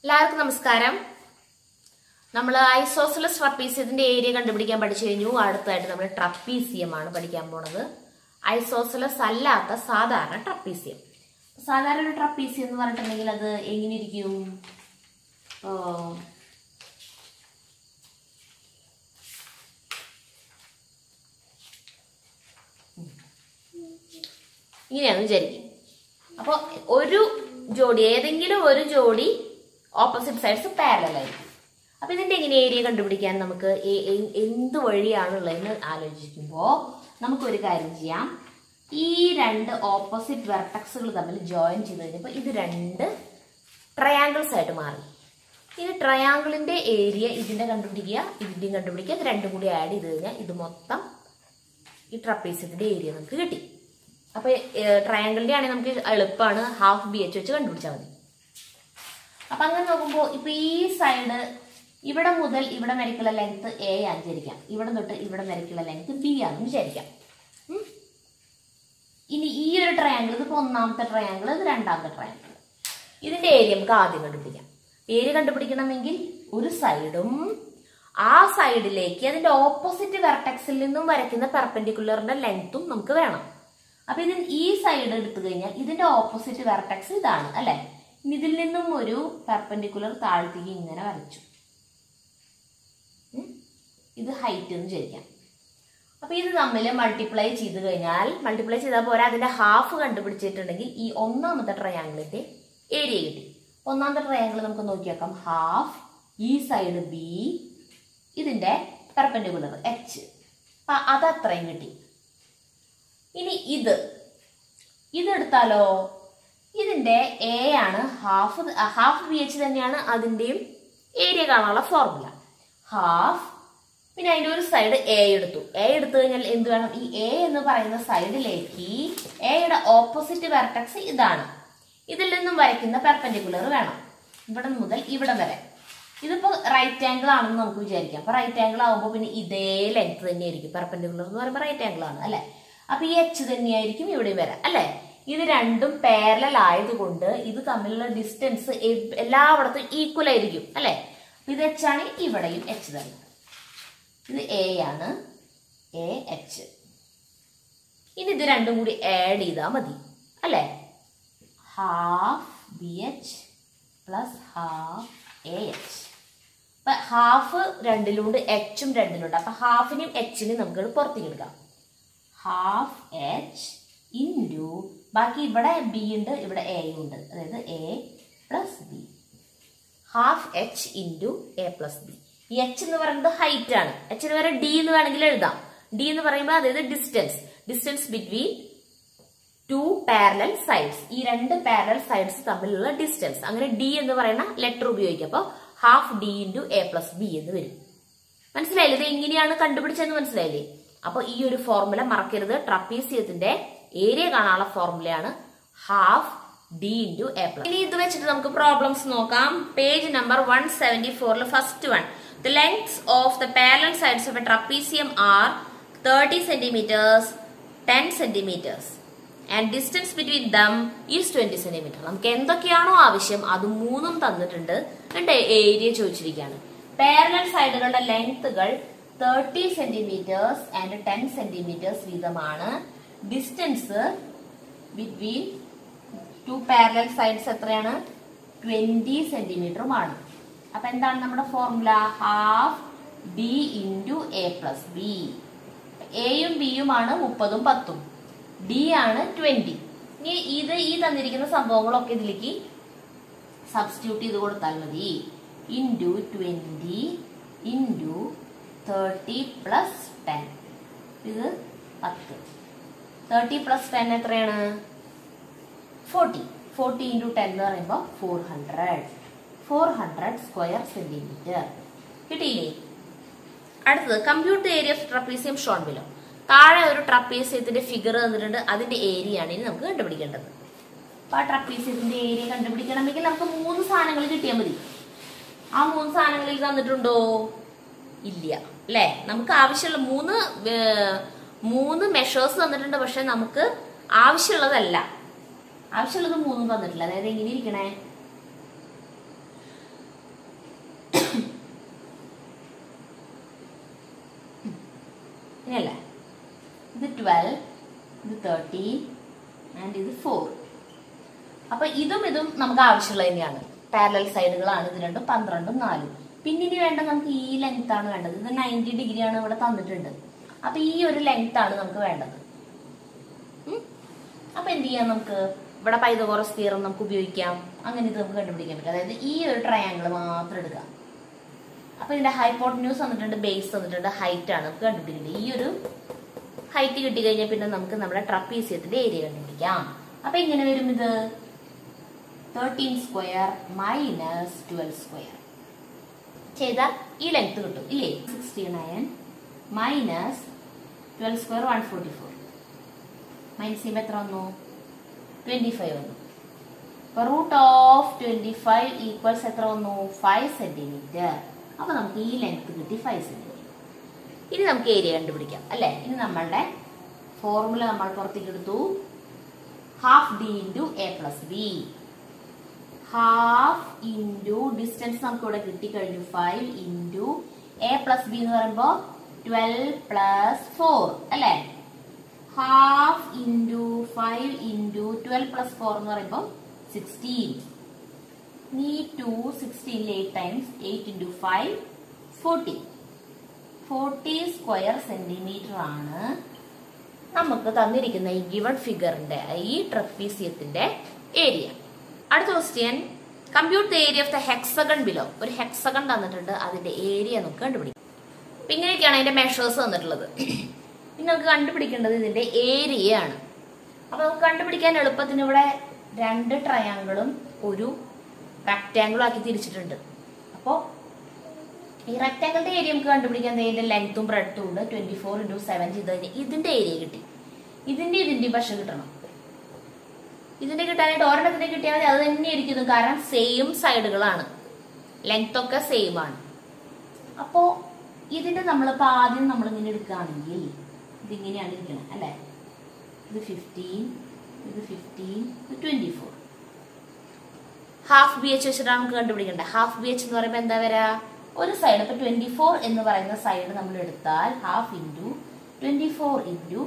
എല്ലാവർക്കും നമസ്കാരം. നമ്മൾ ഐസോസെലസ് ട്രപ്പീസിയത്തിന്റെ ഏരിയ കണ്ടുപിടിക്കാൻ പഠിച്ചു കഴിഞ്ഞു. അടുത്തായിട്ട് നമ്മൾ ട്രപ്പീസിയം ആണ് പഠിക്കാൻ പോണത്. ഐസോസെലസ് അല്ലാത്ത സാധാരണ ട്രപ്പീസിയം. സാധാരണ ഒരു ട്രപ്പീസിയം എന്ന് പറഞ്ഞിട്ടുണ്ടെങ്കിൽ അത് എങ്ങനെ ഇരിക്കും? ഇങ്ങനെയാണ് വിചാരിക്കും. അപ്പോൾ ഒരു ജോഡി, ഏതെങ്കിലും ഒരു ജോഡി ഓപ്പോസിറ്റ് സൈഡ്സ് പാരലൽ ആയിരിക്കും. അപ്പൊ ഇതിന്റെ എങ്ങനെ ഏരിയ കണ്ടുപിടിക്കാൻ നമുക്ക് എന്ത് വഴിയാണുള്ളതെന്ന് ആലോചിക്കുമ്പോൾ നമുക്കൊരു കാര്യം ചെയ്യാം. ഈ രണ്ട് ഓപ്പോസിറ്റ് വെർട്ടക്സുകൾ തമ്മിൽ ജോയിൻ ചെയ്ത് കഴിഞ്ഞപ്പോൾ ഇത് രണ്ട് ട്രയാങ്കിൾസ് ആയിട്ട് മാറി. ഇനി ട്രയാങ്കിളിന്റെ ഏരിയ ഇതിന്റെ കണ്ടുപിടിക്കുക, ഇതിന്റെയും കണ്ടുപിടിക്കുക. ഇത് രണ്ടും കൂടി ആഡ് ചെയ്ത് കഴിഞ്ഞാൽ ഇത് മൊത്തം ഈ ട്രപ്പീസിയത്തിന്റെ ഏരിയ നമുക്ക് കിട്ടി. അപ്പൊ ട്രയാങ്കിളിന്റെ ആണെങ്കിൽ നമുക്ക് എളുപ്പമാണ്, ഹാഫ് BH വെച്ച് കണ്ടുപിടിച്ചാൽ മതി. അപ്പൊ അങ്ങനെ നോക്കുമ്പോൾ ഇപ്പൊ ഈ സൈഡ് ഇവിടെ മുതൽ ഇവിടെ വരയ്ക്കുള്ള ലെങ്ത് A ആണെന്ന് വിചാരിക്കാം. ഇവിടെ തൊട്ട് ഇവിടെ വരയ്ക്കുള്ള ലെങ്ത് B ആണെന്ന് വിചാരിക്കാം. ഇനി ഈ ഒരു ട്രയാങ്കിൾ, ഇതിപ്പോ ഒന്നാമത്തെ ട്രയാങ്കിൾ, ഇത് രണ്ടാമത്തെ ട്രയാങ്കിൾ. ഇതിന്റെ ഏരിയ നമുക്ക് ആദ്യം കണ്ടുപിടിക്കാം. ഏരിയ കണ്ടുപിടിക്കണമെങ്കിൽ ഒരു സൈഡും ആ സൈഡിലേക്ക് അതിന്റെ ഓപ്പോസിറ്റ് വെർട്ടെക്സിൽ നിന്നും വരയ്ക്കുന്ന പെർപെൻഡിക്കുലറിന്റെ ലെങ്ത്തും നമുക്ക് വേണം. അപ്പൊ ഈ സൈഡ് എടുത്തു കഴിഞ്ഞാൽ ഇതിന്റെ ഓപ്പോസിറ്റ് വെർട്ടെക്സ് ഇതാണ് അല്ലെ. ഇതിൽ നിന്നും ഒരു പെർപെൻഡിക്കുലർ താഴ്ത്തേക്ക് ഇങ്ങനെ വരച്ചു. ഇത് ഹൈറ്റ് എന്ന് വിചാരിക്കാം. അപ്പൊ ഇത് തമ്മിൽ മൾട്ടിപ്ലൈ ചെയ്ത് കഴിഞ്ഞാൽ, മൾട്ടിപ്ലൈ ചെയ്താൽ പോരാ, അതിന്റെ ഹാഫ് കണ്ടുപിടിച്ചിട്ടുണ്ടെങ്കിൽ ഈ ഒന്നാമത്തെ ട്രയാങ്കിളിന്റെ ഏരിയ കിട്ടി. ഒന്നാമത്തെ ട്രയാങ്കിൾ നമുക്ക് നോക്കി നോക്കാം. ഹാഫ് ഈ സൈഡ് B, ഇതിന്റെ പെർപെൻഡിക്കുലർ H, അത് അത്രയും കിട്ടി. ഇനി ഇതെടുത്താലോ, ഇതിന്റെ A ആണ്, ഹാഫ് BH തന്നെയാണ് അതിന്റെയും ഏരിയ കാണാനുള്ള ഫോർമുല. ഹാഫ്, പിന്നെ അതിന്റെ ഒരു സൈഡ് A എടുത്തു. A എടുത്തു കഴിഞ്ഞാൽ എന്ത് വേണം? ഈ A എന്ന് പറയുന്ന സൈഡിലേക്ക് Aയുടെ ഓപ്പോസിറ്റ് വെർട്ടെക്സ് ഇതാണ്. ഇതിൽ നിന്നും വരയ്ക്കുന്ന പെർപെൻഡിക്കുലർ വേണം, ഇവിടെ മുതൽ ഇവിടെ വരെ. ഇതിപ്പോ റൈറ്റ് ആംഗിൾ ആണെന്ന് നമുക്ക് വിചാരിക്കാം. അപ്പൊ റൈറ്റ് ആംഗിൾ ആകുമ്പോൾ പിന്നെ ഇതേ ലെങ്ത് തന്നെയായിരിക്കും. പെർപെൻഡിക്കുലർ എന്ന് പറയുമ്പോൾ റൈറ്റ് ആംഗിൾ ആണ് അല്ലെ. അപ്പൊ ഈ H തന്നെയായിരിക്കും ഇവിടെ വരാം അല്ലെ. ഇത് രണ്ടും പാരലൽ ആയതുകൊണ്ട് ഇത് തമ്മിലുള്ള ഡിസ്റ്റൻസ് എല്ലായിടത്തും ഈക്വൽ ആയിരിക്കും അല്ലെ. ഇത് H ആണ്, ഇവിടെയും H തന്നെ. ഇത് A ആണ്, AH. ഇനി ഇത് രണ്ടും കൂടി ആഡ് ചെയ്താൽ മതി അല്ലെ. Half BH plus half AH. അപ്പൊ ഹാഫ് രണ്ടിലുണ്ട്, Hഉം രണ്ടിലുണ്ട്. അപ്പൊ ഹാഫിനും Hനും നമുക്ക് പുറത്തേക്ക് എടുക്കാം. ഹാഫ് H ഇൻറ്റു ബാക്കി ഇവിടെ B ഉണ്ട്, ഇവിടെ A ഉണ്ട്, അതായത് A plus B. Half H into A plus B. ഈ H എന്ന് പറയുന്നത് ഹൈറ്റ് ആണ്. H എന്ന് പറയുന്നത് D എന്ന് വേണമെങ്കിൽ എഴുതാം. D എന്ന് പറയുമ്പോൾ അതായത് distance between two parallel sides. ഈ രണ്ട് പാരലൽ സൈഡ്സ് തമ്മിലുള്ള ഡിസ്റ്റൻസ്. അങ്ങനെ D എന്ന് പറയുന്ന ലെറ്റർ ഉപയോഗിക്കാം. അപ്പൊ half D into A plus B എന്ന് വരും. മനസ്സിലായില്ലേ? ഇത് എങ്ങനെയാണ് കണ്ടുപിടിച്ചതെന്ന് മനസ്സിലായില്ലേ? അപ്പൊ ഈ ഒരു ഫോർമുല മറക്കരുത്. ട്രപ്പീസിയത്തിന്റെ ഏരിയ കാണാനുള്ള ഫോർമുലയാണ് half D into A plus. ഇനി ഇത് വെച്ചിട്ട് നമുക്ക് പ്രോബ്ലംസ് നോക്കാം. Page number 174 first one. The lengths of the parallel sides of a trapezium are 30 centimeters, 10 centimeters. And distance between them is 20 centimeters. നമുക്ക് എന്തൊക്കെയാണോ ആവശ്യം അത് മൂന്നും തന്നിട്ടുണ്ട്. എന്നിട്ട് ഏരിയ ചോദിച്ചിരിക്കുകയാണ്. പാരലൽ സൈഡുകളുടെ ലെങ്ത്തുകൾ 30 centimeters and 10 centimeters വീതമാണ്. Distance between two parallel sides എത്രയാണ്? 20 സെന്റിമീറ്ററുമാണ്. അപ്പൊ എന്താണ് നമ്മുടെ formula? Half D into A plus B. Aയും Bയുമാണ് 30ഉം 10ഉം, D ആണ് 20. ഇനി ഈ തന്നിരിക്കുന്ന സംഭവങ്ങളൊക്കെ ഇതിലേക്ക് സബ്സ്റ്റിറ്റ്യൂട്ട് ചെയ്ത് കൊടുത്താൽ മതി. Into 20 into 30 plus 10. ഇത് 10. 30 പ്ലസ് 10 എത്രയാണ്? 40. 40 ഇൻറ്റു 10 എന്ന് പറയുമ്പോൾ 400 സ്ക്വയർ സെന്റിമീറ്റർ. കിട്ടിയില്ലേ? അടുത്തത് compute area of trapezium Sean below. താഴെ ഒരു ട്രപ്പീസിയത്തിന്റെ ഫിഗർ തന്നിട്ടുണ്ട്, അതിന്റെ ഏരിയ ആണ് ഇനി നമുക്ക് കണ്ടുപിടിക്കേണ്ടത്. അപ്പൊ ആ ട്രപ്പീസിയത്തിന്റെ ഏരിയ കണ്ടുപിടിക്കണമെങ്കിൽ നമുക്ക് 3 സാധനങ്ങൾ കിട്ടിയാൽ മതി. ആ 3 സാധനങ്ങളിൽ തന്നിട്ടുണ്ടോ? ഇല്ല അല്ലെ. നമുക്ക് ആവശ്യമുള്ള മൂന്ന് മെഷേഴ്സ് തന്നിട്ടുണ്ട്, പക്ഷെ നമുക്ക് ആവശ്യമുള്ളതല്ല. ആവശ്യമുള്ളത് 3 തന്നിട്ടില്ല. അതായത് എങ്ങനെ ഇരിക്കണേ? ഇങ്ങനെയല്ലേ? ഇത് 12, ഇത് 13 ആൻഡ് ഇത് 4. അപ്പൊ ഇതും നമുക്ക് ആവശ്യമുള്ളത് തന്നെയാണ്. പാരലൽ സൈഡുകളാണ് ഇത് രണ്ടും, 12ഉം 4ഉം. പിന്നെ ഇനി വേണ്ട നമുക്ക് ഈ ലെങ്ത് ആണ് വേണ്ടത്. ഇത് 90 ഡിഗ്രിയാണ് ഇവിടെ തന്നിട്ടുണ്ട്. അപ്പൊ ഈ ഒരു ലെങ്ത് ആണ് നമുക്ക് വേണ്ടത്. അപ്പൊ എന്ത് ചെയ്യാം, നമുക്ക് ഇവിടെ പൈതഗോറസ് തിയറം നമുക്ക് ഉപയോഗിക്കാം. അങ്ങനെ ഇത് നമുക്ക് കണ്ടുപിടിക്കാൻ പറ്റും. അതായത് ഈ ഒരു ട്രയാങ്കിൾ മാത്രം എടുക്കാം. അപ്പൊ ഇതിന്റെ ഹൈപ്പോട്ടന്യൂസ് തന്നിട്ടുണ്ട്, ബേസ് തന്നിട്ടുണ്ട്, ഹൈറ്റ് ആണ് നമുക്ക് കണ്ടുപിടിക്കേണ്ടത്. ഈ ഒരു ഹൈറ്റ് കിട്ടി കഴിഞ്ഞാൽ പിന്നെ നമുക്ക് നമ്മുടെ ട്രപ്പീസിയത്തിന്റെ ഏരിയ കണ്ടുപിടിക്കാം. അപ്പൊ എങ്ങനെ വരും ഇത്? 13 സ്ക്വയർ മൈനസ് 12 സ്ക്വയർ ചെയ്താൽ ഈ ലെങ്ത് കിട്ടും ഇല്ലേ? 69 മൈനസ് 12 സ്ക്വയർ 144. മൈനസ് ചെയ്യുമ്പോൾ എത്ര വന്നു? 25 വന്നു. അപ്പൊ റൂട്ട് ഓഫ് 25 ഈക്വൽസ് എത്ര വന്നു? 5 സെന്റിമീറ്റർ. അപ്പൊ നമുക്ക് ഈ ലെങ്ത് കിട്ടി 5 സെന്റിമീറ്റർ. ഇനി നമുക്ക് ഏരിയ കണ്ടുപിടിക്കാം അല്ലെ? ഇനി നമ്മളുടെ ഫോർമുല നമ്മൾ പുറത്തേക്ക് എടുത്തു. Half D into A plus B. Half into distance നമുക്ക് ഇവിടെ കിട്ടിക്കഴിഞ്ഞു 5 ഇൻറ്റു എ പ്ലസ് ബി എന്ന് പറയുമ്പോൾ 12 പ്ലസ് 4 അല്ലെ? ഹാഫ് ഇൻറ്റു 5 ഇൻറ്റു 12 പ്ലസ് 4 എന്ന് പറയുമ്പോൾ 16. ഈ 2 16 8 ടൈംസ് 8 ഇൻറ്റു 5 40. 40 സ്ക്വയർ സെന്റിമീറ്റർ ആണ് നമുക്ക് തന്നിരിക്കുന്ന ഈ ഗിവൺ ഫിഗറിന്റെ ഈ ട്രപ്പീസിയത്തിന്റെ ഏരിയ. അടുത്ത question, compute the area of the hexagon below. ഒരു ഹെക്സഗൺ തന്നിട്ടുണ്ട്, അതിന്റെ ഏരിയ നമുക്ക് കണ്ടുപിടിക്കാം. അപ്പൊ ഇങ്ങനെയൊക്കെയാണ് അതിന്റെ മെഷേഴ്സ് തന്നിട്ടുള്ളത്. ഇനി നമുക്ക് കണ്ടുപിടിക്കേണ്ടത് ഇതിന്റെ ഏരിയ ആണ്. അപ്പൊ നമുക്ക് കണ്ടുപിടിക്കാൻ എളുപ്പത്തിന് ഇവിടെ 2 ട്രയാങ്കിളും ഒരു റെക്ടാങ്കിളും ആക്കി തിരിച്ചിട്ടുണ്ട്. അപ്പോ ഈ റെക്ടാങ്കിളിന്റെ ഏരിയ നമുക്ക് കണ്ടുപിടിക്കാൻ ഇതിന്റെ ലെങ്ത്തും ബ്രെഡ്ത്തും ഉണ്ട്. 24 ഇൻറ്റു 7 ചെയ്ത് കഴിഞ്ഞാൽ ഇതിന്റെ ഏരിയ കിട്ടി. ഇതിന്റെ പക്ഷെ കിട്ടണം. ഇതിന്റെ കിട്ടാനായിട്ട് ഒരെണ്ണത്തിന്റെ കിട്ടിയാൽ മതി. അത് തന്നെ ഇരിക്കുന്നു, കാരണം സെയിം സൈഡുകളാണ്, ലെങ്ത് ഒക്കെ സെയിം ആണ്. അപ്പോ ഇതിന്റെ നമ്മളിപ്പോ ആദ്യം നമ്മളിങ്ങനെ എടുക്കുകയാണെങ്കിൽ ഇതിങ്ങനെയാണ് ഇരിക്കണം അല്ലെ? ഇത് 15, ഇത് 15, ഇത് 24. ഹാഫ് ബി എച്ച് വെച്ചിട്ടാണ് നമുക്ക് കണ്ടുപിടിക്കേണ്ടത്. ഹാഫ് ബി എച്ച് എന്ന് പറയുമ്പോൾ എന്താ വരാ? ഒരു സൈഡ് ഇപ്പൊ 24 എന്ന് പറയുന്ന സൈഡ് നമ്മൾ എടുത്താൽ ഹാഫ് ഇൻറ്റു 24 ഇൻറ്റു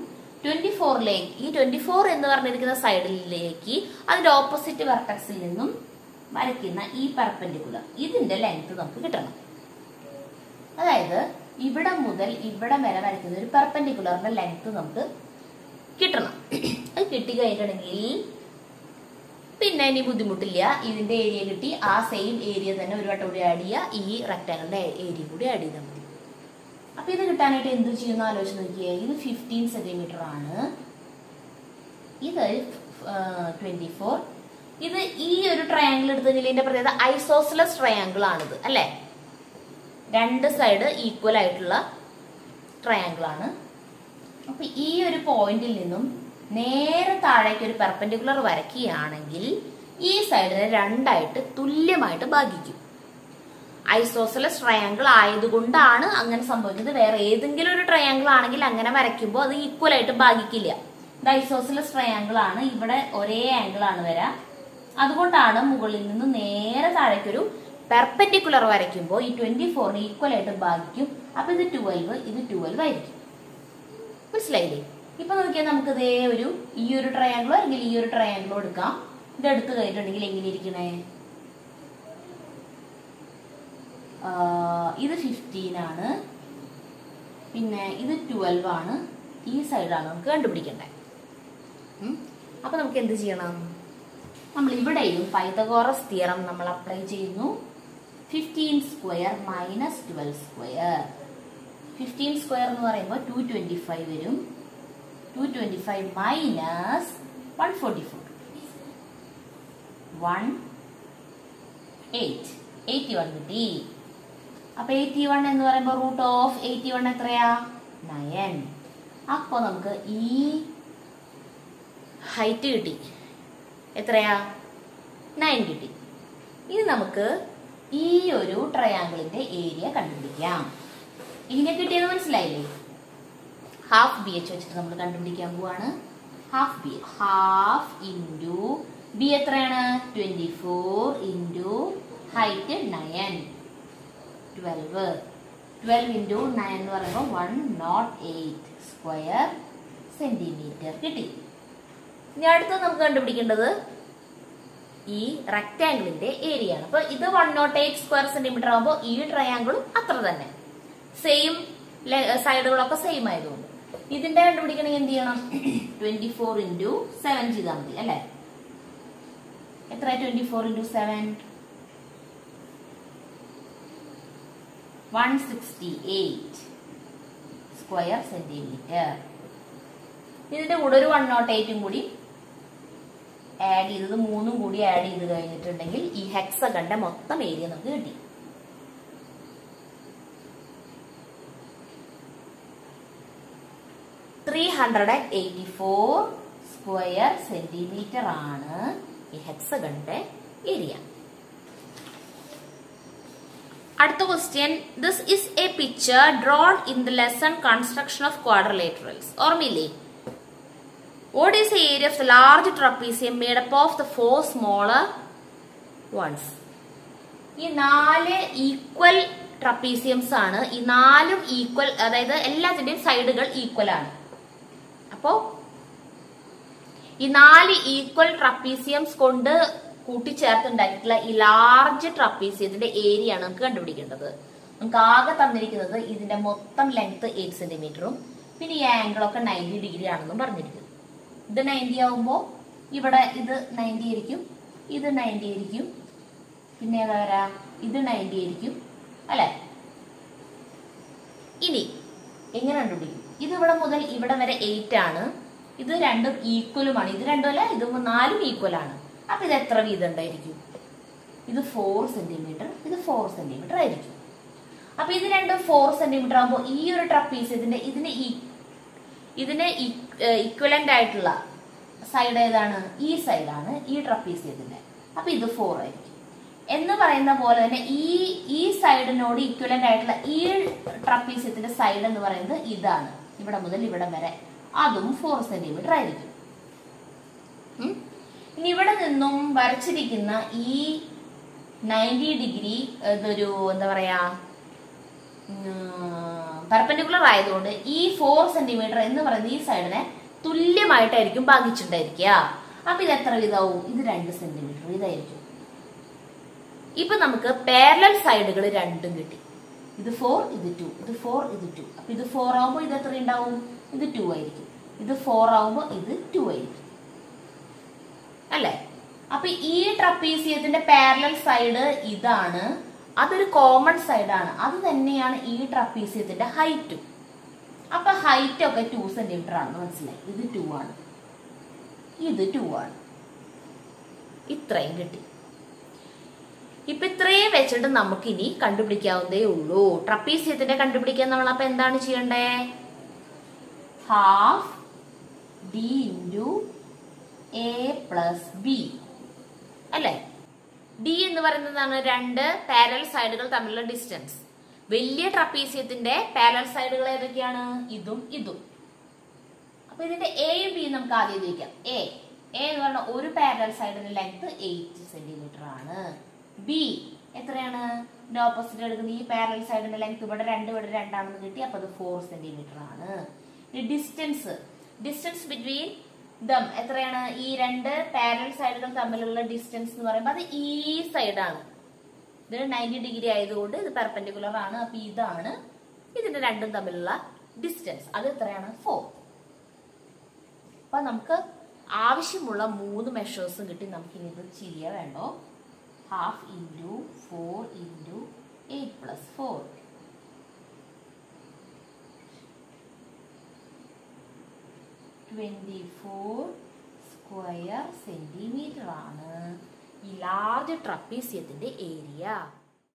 24ലേക്ക്, ഈ 24 എന്ന് പറഞ്ഞിരിക്കുന്ന സൈഡിലേക്ക് അതിന്റെ ഓപ്പോസിറ്റ് വെർട്ടക്സിൽ നിന്നും വരയ്ക്കുന്ന ഈ പെർപെൻഡിക്കുലർ ഇതിന്റെ ലെങ്ത് നമുക്ക് കിട്ടണം. അതായത് ഇവിടെ മുതൽ ഇവിടെ വരെ വരയ്ക്കുന്ന ഒരു പെർപെൻഡിക്കുലറിന്റെ ലെങ്ത് നമുക്ക് കിട്ടണം. അത് കിട്ടിക്കഴിഞ്ഞിട്ടുണ്ടെങ്കിൽ പിന്നെ ഇനി ബുദ്ധിമുട്ടില്ല. ഇതിന്റെ ഏരിയ കിട്ടി, ആ സെയിം ഏരിയ തന്നെ ഒരു വട്ടം കൂടി ആഡ് ചെയ്യുക, ഈ റെക്ടാങ്കിളിന്റെ ഏരിയ കൂടി ആഡ് ചെയ്താൽ മതി. അപ്പൊ ഇത് കിട്ടാനായിട്ട് എന്ത് ചെയ്യുന്ന ആലോചിച്ച് നോക്കിയേ. ഇത് 15 സെന്റിമീറ്റർ ആണ്, ഇത് 24. ഇത് ഈ ഒരു ട്രയാങ്കിൾ എടുത്തെങ്കിൽ ഇതിന്റെ പ്രത്യേകത ഐസോസലസ് ട്രയാങ്കിൾ ആണിത് അല്ലെ? 2 സൈഡ് ഈക്വൽ ആയിട്ടുള്ള ട്രയാങ്കിൾ ആണ്. അപ്പൊ ഈ ഒരു പോയിന്റിൽ നിന്നും നേരെ താഴേക്ക് ഒരു പെർപെൻഡിക്കുലർ വരയ്ക്കുകയാണെങ്കിൽ ഈ സൈഡിനെ 2ആയിട്ട് തുല്യമായിട്ട് ഭാഗിക്കും. ഐസോസലസ് ട്രയാങ്കിൾ ആയതുകൊണ്ടാണ് അങ്ങനെ സംഭവിക്കുന്നത്. വേറെ ഏതെങ്കിലും ഒരു ട്രയാങ്കിൾ ആണെങ്കിൽ അങ്ങനെ വരയ്ക്കുമ്പോൾ അത് ഈക്വൽ ആയിട്ട് ഭാഗിക്കില്ല. ഇത് ഐസോസലസ് ട്രയാങ്കിൾ ആണ്, ഇവിടെ ഒരേ ആംഗിൾ ആണ് വരാ. അതുകൊണ്ടാണ് മുകളിൽ നിന്ന് നേരെ താഴേക്കൊരു പെർപെൻഡിക്കുലർ വരയ്ക്കുമ്പോൾ ഈ 24ന് ഈക്വൽ ആയിട്ട് ഭാഗിക്കും. അപ്പൊ ഇത് 12, ഇത് 12 ആയിരിക്കും. മനസ്സിലായില്ലേ? ഇപ്പൊ നോക്കിയാൽ നമുക്ക് ഇതേ ഈ ഒരു ട്രയാങ്കിളോ അല്ലെങ്കിൽ ഈ ഒരു ട്രയാങ്കിളോ എടുക്കാം. ഇത് എടുത്തു കഴിഞ്ഞിട്ടുണ്ടെങ്കിൽ എങ്ങനെ ഇരിക്കണേ? ഇത് 15 ആണ്, പിന്നെ ഇത് 12 ആണ്, ഈ സൈഡാണ് നമുക്ക് കണ്ടുപിടിക്കേണ്ടത്. അപ്പൊ നമുക്ക് എന്ത് ചെയ്യണം? നമ്മൾ ഇവിടെയും പൈതഗോറസ് തിയറം നമ്മൾ അപ്ലൈ ചെയ്യുന്നു. 15 സ്ക്വയർ മൈനസ് 12 സ്ക്വയർ. 15 സ്ക്വയർ എന്ന് പറയുമ്പോൾ 225 വരും. 225 മൈനസ് 144 81 കിട്ടി. അപ്പൊ 81 എന്ന് പറയുമ്പോൾ റൂട്ട് ഓഫ് 81 എത്രയാ? 9. അപ്പൊ നമുക്ക് ഈ ഹൈറ്റ് കിട്ടി. എത്രയാ? 9 കിട്ടി. ഇനി നമുക്ക് ഈ ഒരു ട്രയാങ്കിളിന്റെ ഏരിയ കണ്ടുപിടിക്കാം. ഇതിനെ കിട്ടിയത് മനസ്സിലായില്ലേ? ഹാഫ് ബി എച്ച് വെച്ചിട്ട് നമ്മൾ കണ്ടുപിടിക്കാൻ പോവാണ്. Half B H, half into B എത്രയാണ്? 24 ഇൻറ്റു ഹൈറ്റ് 9, 12. 12 ഇൻറ്റു 9 എന്ന് പറയുമ്പോൾ 108 സ്ക്വയർ സെന്റിമീറ്റർ കിട്ടി. ഇനി അടുത്തത് നമുക്ക് കണ്ടുപിടിക്കേണ്ടത് ഈ റെക്ടാംഗിളിന്റെ ഏരിയ ആണ്. അപ്പൊ ഇത് 108 സ്ക്വയർ സെന്റിമീറ്റർ ആകുമ്പോൾ ഈ ട്രയാങ്കിളും അത്ര തന്നെ, സെയിം സൈഡുകളൊക്കെ സെയിം ആയതുകൊണ്ട് ഇതിന്റെ കണ്ടുപിടിക്കണമെങ്കിൽ എന്ത് ചെയ്യണം? 24 × 7 ചെയ്താൽ മതി അല്ലെ? എത്ര 24 × 7? 168 സ്ക്വയർ സെന്റിമീറ്റർ. ഇതിന്റെ കൂടെ ഒരു 108 കൂടി ആഡ് ചെയ്തത് 3 കൂടി ആഡ് ചെയ്ത് കഴിഞ്ഞിട്ടുണ്ടെങ്കിൽ ഈ ഹെക്സഗന്റെ മൊത്തം ഏരിയ നമുക്ക് കിട്ടി. (384 സ്ക്വയർ സെന്റിമീറ്റർ ആണ് ഈ ഹെക്സഗന്റെ ഏരിയ. അടുത്ത question, this is a picture drawn in the lesson construction of quadrilaterals. ഓർമ്മയില്ലേ? What is the area of the large trapezium made up of the 4 smaller ones? ഈ 4 ഈക്വൽ ട്രപ്പീസിയംസ് ആണ്. ഈ 4 ഈക്വൽ, അതായത് എല്ലാത്തിന്റെയും സൈഡുകൾ ഈക്വൽ ആണ്. അപ്പോ ഈ 4 ഈക്വൽ ട്രപ്പീസിയംസ് കൊണ്ട് കൂട്ടിച്ചേർത്തുണ്ടാക്കിയിട്ടുള്ള ഈ ലാർജ് ട്രപ്പീസിയത്തിന്റെ ഏരിയ ആണ് നമുക്ക് കണ്ടുപിടിക്കേണ്ടത്. നമുക്ക് ആകെ തന്നിരിക്കുന്നത് ഇതിന്റെ മൊത്തം ലെങ്ത് 8 സെന്റിമീറ്ററും പിന്നെ ഈ ആംഗിൾ ഒക്കെ 90 ഡിഗ്രി ആണെന്നും പറഞ്ഞിരിക്കുന്നു. ഇത് 90 ആവുമ്പോ ഇവിടെ ഇത് 90 ആയിരിക്കും, ഇത് 90 ആയിരിക്കും, പിന്നെ ഏതാ വരാ? ഇത് 90 ആയിരിക്കും അല്ലെ? ഇനി എങ്ങനെ കണ്ടുപിടിക്കും? ഇത് ഇവിടെ മുതൽ ഇവിടെ വരെ 8 ആണ്. ഇത് രണ്ടും ഈക്വലുമാണ്. ഇത് രണ്ടും അല്ല, ഇത് 4 ഈക്വൽ ആണ്. അപ്പൊ ഇത് എത്ര വീതം ഉണ്ടായിരിക്കും? ഇത് 4 സെന്റിമീറ്റർ, ഇത് 4 സെന്റിമീറ്റർ ആയിരിക്കും. അപ്പൊ ഇത് രണ്ടും 4 സെന്റിമീറ്റർ ആകുമ്പോൾ ഈ ഒരു ട്രപ്പീസിയത്തിന്റെ ഇതിന് ഇക്വലന്റ് ആയിട്ടുള്ള സൈഡ് ഏതാണ്? ഈ സൈഡാണ് ഈ ട്രപ്പീസിയത്തിന്റെ. അപ്പൊ ഇത് 4 ആയിരിക്കും. എന്ന് പറയുന്ന പോലെ തന്നെ ഈ സൈഡിനോട് ഇക്വലന്റ് ആയിട്ടുള്ള ഈ ട്രപ്പീസിയത്തിന്റെ സൈഡ് എന്ന് പറയുന്നത് ഇതാണ്, ഇവിടെ മുതൽ ഇവിടെ വരെ. അതും 4 സെന്റിമീറ്റർ ആയിരിക്കും. ഇനി ഇവിടെ നിന്നും വരച്ചിരിക്കുന്ന ഈ 90 ഡിഗ്രി ഇതൊരു എന്താ പറയാ പെർപെൻഡിക്കുലർ ആയതുകൊണ്ട് ഈ 4 സെന്റിമീറ്റർ എന്ന് പറയുന്ന ഈ സൈഡിനെ തുല്യമായിട്ടായിരിക്കും ഭാഗിച്ചിട്ടുണ്ടായിരിക്കുക. അപ്പൊ ഇത് എത്ര ഇതാവും? ഇത് 2 സെന്റിമീറ്റർ ഇതായിരിക്കും. ഇപ്പൊ നമുക്ക് പാരലൽ സൈഡുകൾ രണ്ടും കിട്ടി. ഇത് 4, ഇത് 2, ഇത് 4, ഇത് 2. അപ്പൊ ഇത് 4 ആവുമ്പോൾ ഇത് എത്ര ഉണ്ടാവും? ഇത് 2 ആയിരിക്കും. ഇത് 4 ആവുമ്പോൾ ഇത് 2 ആയിരിക്കും അല്ലെ? അപ്പൊ ഈ ട്രപ്പീസിയത്തിന്റെ പാരലൽ സൈഡ് ഇതാണ്. അതൊരു കോമൺ സൈഡാണ്. അത് തന്നെയാണ് ഈ ട്രപ്പീസിയത്തിന്റെ ഹൈറ്റും. അപ്പൊ ഹൈറ്റ് ഒക്കെ 2 സെന്റിമീറ്റർ ആണെന്ന് മനസ്സിലായി. ഇത് 2 ആണ്, ഇത് 2 ആണ്. ഇത്രയും കിട്ടി. ഇപ്പൊ ഇത്രയും വെച്ചിട്ട് നമുക്ക് ഇനി കണ്ടുപിടിക്കാവുന്നതേ ഉള്ളൂ. ട്രപ്പീസിയത്തിന്റെ കണ്ടുപിടിക്കാൻ നമ്മൾ അപ്പൊ എന്താണ് ചെയ്യണ്ടേ? ഹാഫ് d × a + b അല്ലെ? ഡി എന്ന് പറയുന്നതാണ് 2 പാരലൽ സൈഡുകൾ തമ്മിലുള്ള ഡിസ്റ്റൻസ്. വലിയ ട്രപ്പീസിയത്തിന്റെ പാരലൽ സൈഡുകൾ ഏതൊക്കെയാണ്? ഇതും ഇതും. അപ്പൊ ഇതിന്റെ എയും ബിയും നമുക്ക് ആദ്യം ചോദിക്കാം. എ എന്ന് പറഞ്ഞ ഒരു പാരലൽ സൈഡിന്റെ ലെങ്ത് 8 സെന്റിമീറ്റർ ആണ്. ബി എത്രയാണ്? ഓപ്പോസിറ്റ് എടുക്കുന്ന ഈ പാരലൽ സൈഡിന്റെ ലെങ്ത് ഇവിടെ 2 ഇവിടെ 2 ആണെന്ന് കിട്ടി. അപ്പൊ അത് 4 സെന്റിമീറ്റർ ആണ്. ഡിസ്റ്റൻസ് ബിറ്റ്വീൻ ദം എത്രയാണ്? ഈ 2 പാരലൽ സൈഡുകൾ തമ്മിലുള്ള ഡിസ്റ്റൻസ് എന്ന് പറയുമ്പോൾ അത് ഈ സൈഡാണ്. ഇത് 90 ഡിഗ്രി ആയതുകൊണ്ട് ഇത് പെർപെൻഡിക്കുലർ ആണ്. അപ്പൊ ഇതാണ് ഇതിന്റെ രണ്ടും തമ്മിലുള്ള ഡിസ്റ്റൻസ്. അത് എത്രയാണ്? 4. അപ്പൊ നമുക്ക് ആവശ്യമുള്ള 3 മെഷേഴ്സും കിട്ടി. നമുക്ക് ഇനി ഇത് ചെയ്യാൻ വേണ്ടോ? ഹാഫ് × 4 × 8 + 4 24 സ്ക്വയർ സെന്റിമീറ്റർ ആണ് ഈ ലാർജ് ട്രപ്പീസിയത്തിന്റെ ഏരിയ.